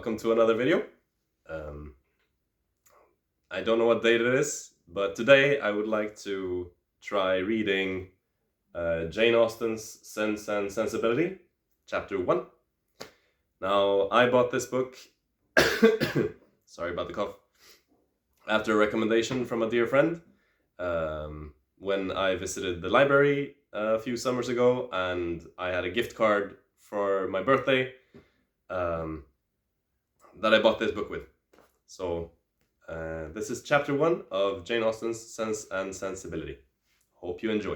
Welcome to another video. I don't know what date it is, but today I would like to try reading Jane Austen's Sense and Sensibility, chapter 1. Now, I bought this book, sorry about the cough, after a recommendation from a dear friend when I visited the library a few summers ago, and I had a gift card for my birthday that I bought this book with. So this is chapter 1 of Jane Austen's Sense and Sensibility. Hope you enjoy.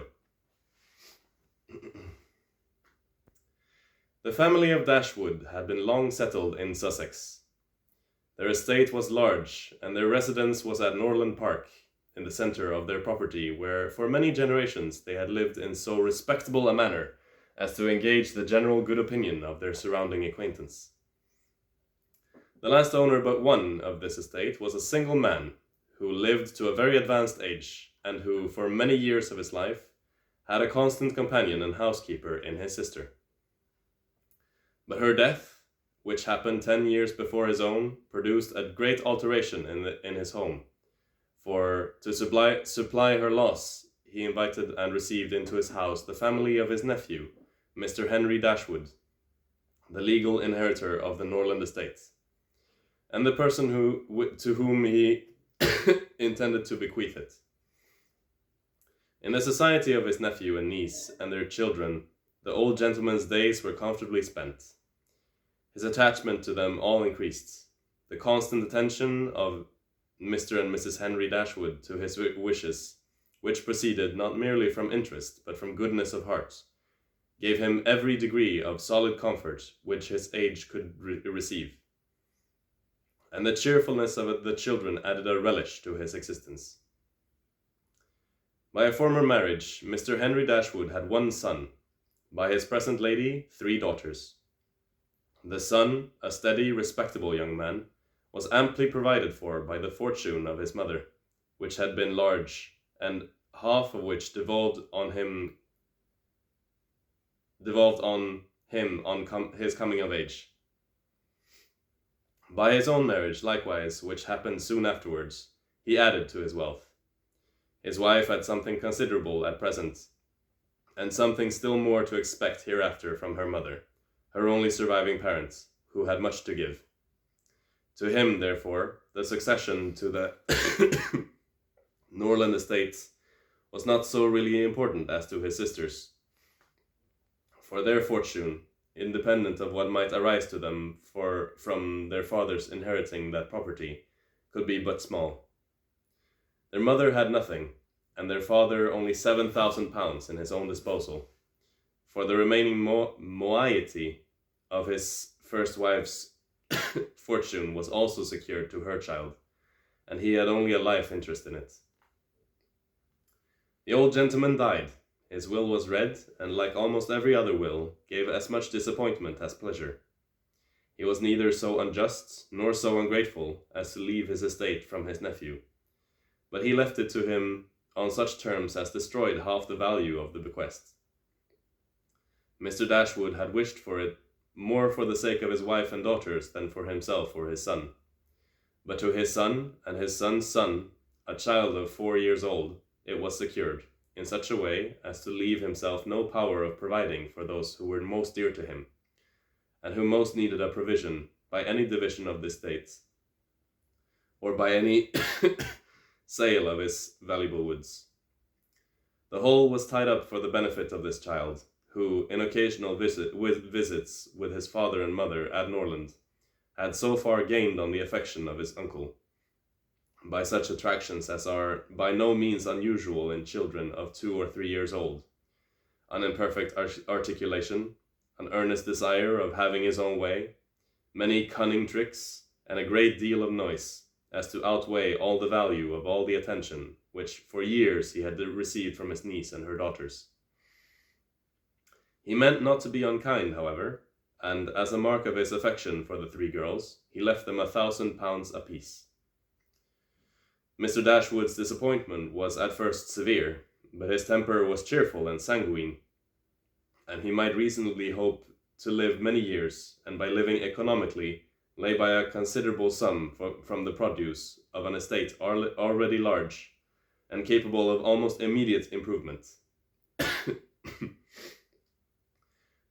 The family of Dashwood had been long settled in Sussex. Their estate was large, and their residence was at Norland Park, in the centre of their property, where for many generations they had lived in so respectable a manner as to engage the general good opinion of their surrounding acquaintance. The last owner but one of this estate was a single man, who lived to a very advanced age, and who, for many years of his life, had a constant companion and housekeeper in his sister. But her death, which happened 10 years before his own, produced a great alteration in his home, for to supply her loss, he invited and received into his house the family of his nephew, Mr. Henry Dashwood, the legal inheritor of the Norland estates, and the person to whom he intended to bequeath it. In the society of his nephew and niece and their children, the old gentleman's days were comfortably spent. His attachment to them all increased. The constant attention of Mr. and Mrs. Henry Dashwood to his wishes, which proceeded not merely from interest but from goodness of heart, gave him every degree of solid comfort which his age could receive. And the cheerfulness of the children added a relish to his existence. By a former marriage, Mr. Henry Dashwood had one son, by his present lady 3 daughters. The son, a steady, respectable young man, was amply provided for by the fortune of his mother, which had been large, and half of which devolved on him on his coming of age. By his own marriage, likewise, which happened soon afterwards, he added to his wealth. His wife had something considerable at present, and something still more to expect hereafter from her mother, her only surviving parent, who had much to give. To him, therefore, the succession to the Norland estates was not so really important as to his sisters, for their fortune, independent of what might arise to them from their fathers inheriting that property, could be but small. Their mother had nothing, and their father only £7,000 in his own disposal, for the remaining moiety of his first wife's fortune was also secured to her child, and he had only a life interest in it. The old gentleman died. His will was read, and like almost every other will, gave as much disappointment as pleasure. He was neither so unjust nor so ungrateful as to leave his estate from his nephew, but he left it to him on such terms as destroyed half the value of the bequest. Mr. Dashwood had wished for it more for the sake of his wife and daughters than for himself or his son, but to his son and his son's son, a child of 4 years old, it was secured, in such a way as to leave himself no power of providing for those who were most dear to him, and who most needed a provision by any division of the estates, or by any sale of his valuable woods. The whole was tied up for the benefit of this child, who, in occasional visits with his father and mother at Norland, had so far gained on the affection of his uncle, by such attractions as are by no means unusual in children of 2 or 3 years old: an imperfect articulation, an earnest desire of having his own way, many cunning tricks, and a great deal of noise, as to outweigh all the value of all the attention which for years he had received from his niece and her daughters. He meant not to be unkind, however, and as a mark of his affection for the 3 girls, he left them £1,000 apiece. Mr. Dashwood's disappointment was at first severe, but his temper was cheerful and sanguine, and he might reasonably hope to live many years, and by living economically lay by a considerable sum from the produce of an estate already large, and capable of almost immediate improvement.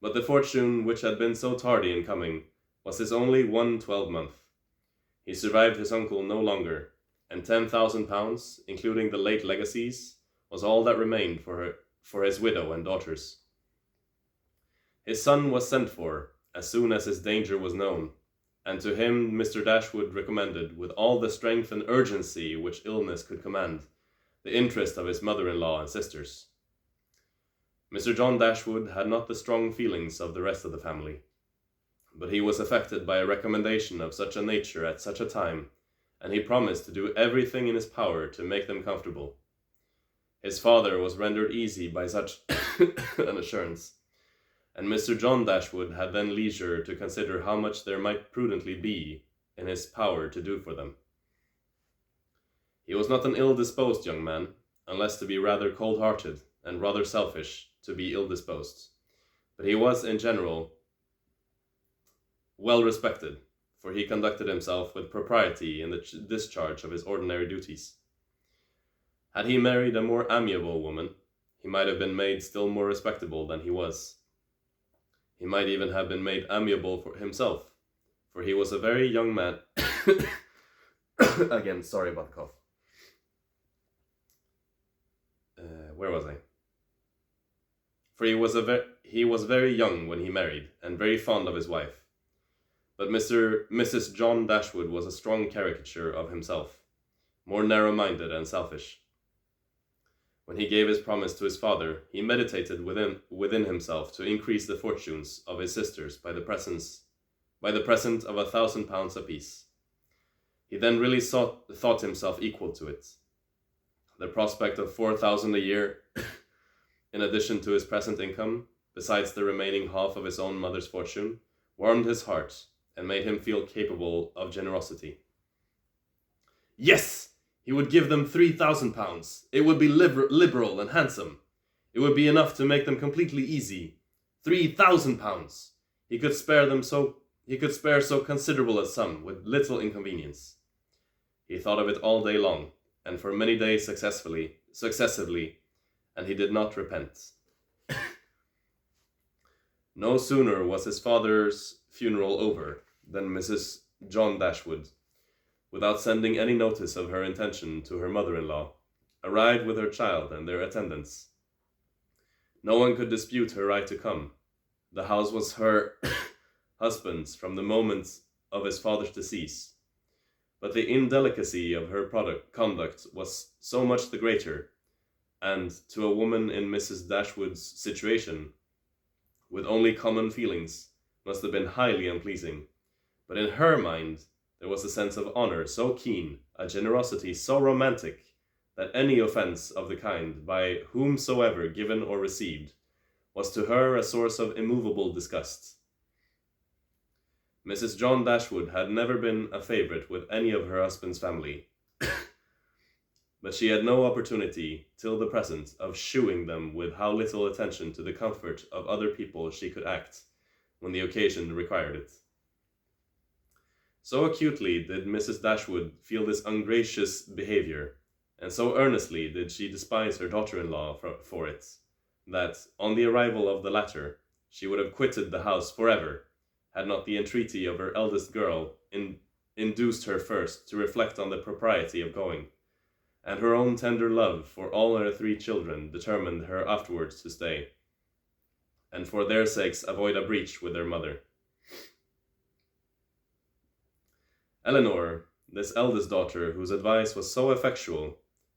But the fortune which had been so tardy in coming was his only 1/12-month. He survived his uncle no longer, and £10,000, including the late legacies, was all that remained for his widow and daughters. His son was sent for as soon as his danger was known, and to him Mr. Dashwood recommended, with all the strength and urgency which illness could command, the interest of his mother-in-law and sisters. Mr. John Dashwood had not the strong feelings of the rest of the family, but he was affected by a recommendation of such a nature at such a time, and he promised to do everything in his power to make them comfortable. His father was rendered easy by such an assurance, and Mr. John Dashwood had then leisure to consider how much there might prudently be in his power to do for them. He was not an ill-disposed young man, unless to be rather cold-hearted and rather selfish to be ill-disposed, but he was in general well respected, for he conducted himself with propriety in the discharge of his ordinary duties. Had he married a more amiable woman, he might have been made still more respectable than he was. He might even have been made amiable for himself, for he was a very young man. Again, sorry about the cough. Where was I? For he was very young when he married, and very fond of his wife. But Mrs. John Dashwood was a strong caricature of himself, more narrow-minded and selfish. When he gave his promise to his father, he meditated within himself to increase the fortunes of his sisters by the present of £1,000 apiece. He then really thought himself equal to it. The prospect of £4,000 a year, in addition to his present income, besides the remaining half of his own mother's fortune, warmed his heart and made him feel capable of generosity. Yes! He would give them £3,000. It would be liberal and handsome. It would be enough to make them completely easy. £3,000! He could spare so considerable a sum with little inconvenience. He thought of it all day long, and for many days successively, and he did not repent. No sooner was his father's funeral over than Mrs. John Dashwood, without sending any notice of her intention to her mother-in-law, arrived with her child and their attendants. No one could dispute her right to come. The house was her husband's from the moment of his father's decease, but the indelicacy of her conduct was so much the greater, and to a woman in Mrs. Dashwood's situation, with only common feelings, must have been highly unpleasing. But in her mind there was a sense of honor so keen, a generosity so romantic, that any offense of the kind, by whomsoever given or received, was to her a source of immovable disgust. Mrs. John Dashwood had never been a favourite with any of her husband's family, but she had no opportunity, till the present, of shewing them with how little attention to the comfort of other people she could act, when the occasion required it. So acutely did Mrs. Dashwood feel this ungracious behaviour, and so earnestly did she despise her daughter-in-law for it, that, on the arrival of the latter, she would have quitted the house forever, had not the entreaty of her eldest girl induced her first to reflect on the propriety of going, and her own tender love for all her 3 children determined her afterwards to stay, and for their sakes avoid a breach with their mother. Eleanor, this eldest daughter, whose advice was so effectual,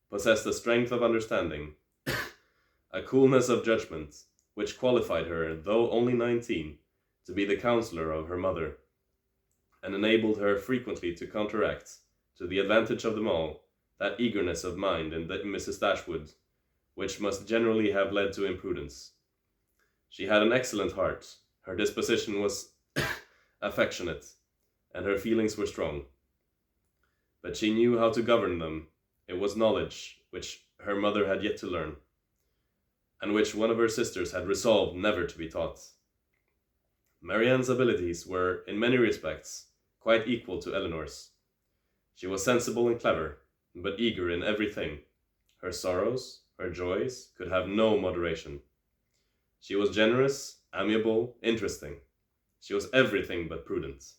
possessed a strength of understanding, a coolness of judgment, which qualified her, though only 19, to be the counsellor of her mother, and enabled her frequently to counteract, to the advantage of them all, that eagerness of mind in Mrs. Dashwood, which must generally have led to imprudence. She had an excellent heart, her disposition was affectionate, and her feelings were strong. But she knew how to govern them. It was knowledge which her mother had yet to learn, and which one of her sisters had resolved never to be taught. Marianne's abilities were, in many respects, quite equal to Eleanor's. She was sensible and clever, but eager in everything. Her sorrows, her joys, could have no moderation. She was generous, amiable, interesting. She was everything but prudent.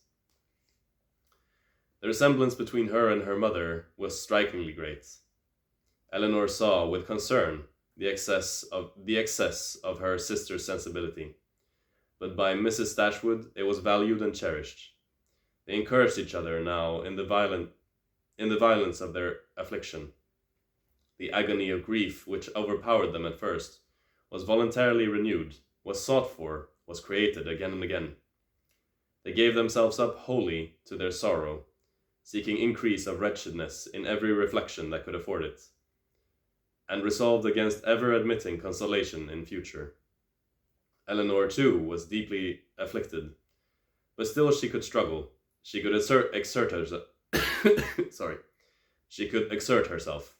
The resemblance between her and her mother was strikingly great. Eleanor saw with concern the excess of her sister's sensibility, but by Mrs. Dashwood it was valued and cherished. They encouraged each other now in the violence of their affliction. The agony of grief which overpowered them at first was voluntarily renewed, was sought for, was created again and again. They gave themselves up wholly to their sorrow, seeking increase of wretchedness in every reflection that could afford it, and resolved against ever admitting consolation in future. Eleanor, too, was deeply afflicted, but still she could struggle. She could exert herself. She could exert herself.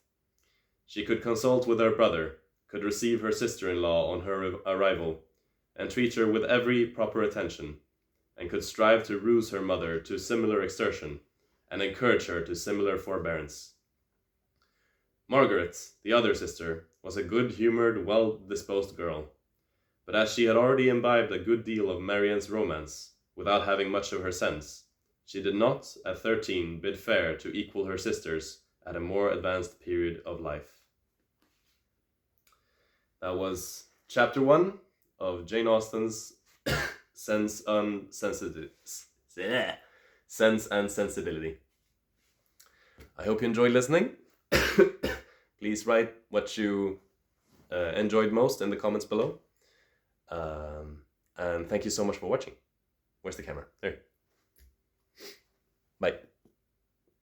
She could consult with her brother, could receive her sister-in-law on her arrival, and treat her with every proper attention, and could strive to rouse her mother to similar exertion, and encourage her to similar forbearance. Margaret, the other sister, was a good-humoured, well-disposed girl, but as she had already imbibed a good deal of Marianne's romance, without having much of her sense, she did not, at 13, bid fair to equal her sisters at a more advanced period of life. That was Chapter 1 of Jane Austen's Sense and Sensibility. I hope you enjoyed listening. Please write what you enjoyed most in the comments below. And thank you so much for watching. Where's the camera? There. Bye.